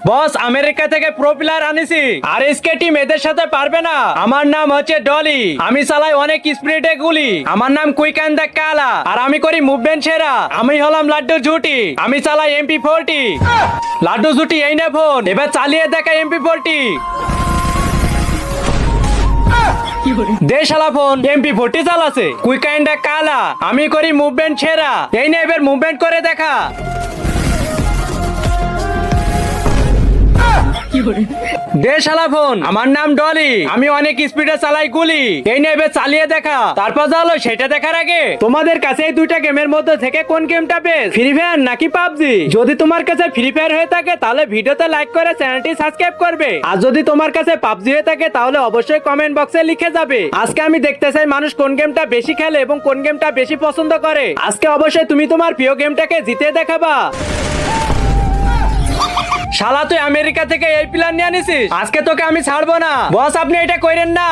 বস America থেকে pro player আনিছি আর SK team এদের সাথে পারবে না। আমার নাম হচ্ছে ডলি, আমি চালাই অনেক স্পিডে গুলি। আমার নাম কুইক অ্যান্ড দ্য কালা আর আমি করি মুভমেন্ট সেরা। আমি হলাম লাড্ডু ঝুটি, আমি চালাই MP40। লাড্ডু ঝুটি এই নে ফোন, এবার চালিয়ে দেখা MP40। দে শালা ফোন, MP40 চালাছে। কুইক অ্যান্ড দ্য কালা, আমি করি মুভমেন্ট সেরা। এই নে এবার মুভমেন্ট করে দেখা। দে শালা ফোন, আমার নাম ডলি, আমি অনেক স্পিডে চালাই গুলি। এই নেবে চালিয়ে দেখা। তারপর যা হলো সেটা দেখার আগে তোমাদের কাছে এই দুইটা গেমের মধ্যে থেকে কোন গেমটা বেস্ট, ফ্রি ফায়ার নাকি পাবজি? যদি তোমার কাছে ফ্রি ফায়ার হয়ে থাকে তাহলে ভিডিওতে লাইক করে চ্যানেলটি সাবস্ক্রাইব করবে, আর যদি তোমার কাছে পাবজি হয়ে থাকে তাহলে অবশ্যই কমেন্ট বক্সে লিখে যাবে। আজকে আমি দেখতে চাই মানুষ কোন গেমটা বেশি খেলে এবং কোন গেমটা বেশি পছন্দ করে। আজকে অবশ্যই তুমি তোমার প্রিয় গেমটাকে জিতে দেখাবা। শালা তুই আমেরিকা থেকে এই প্ল্যান নিয়ে আনিছিস, আজকে তোকে আমি ছাড়বো না। বস আপনি এটা কইরেন না।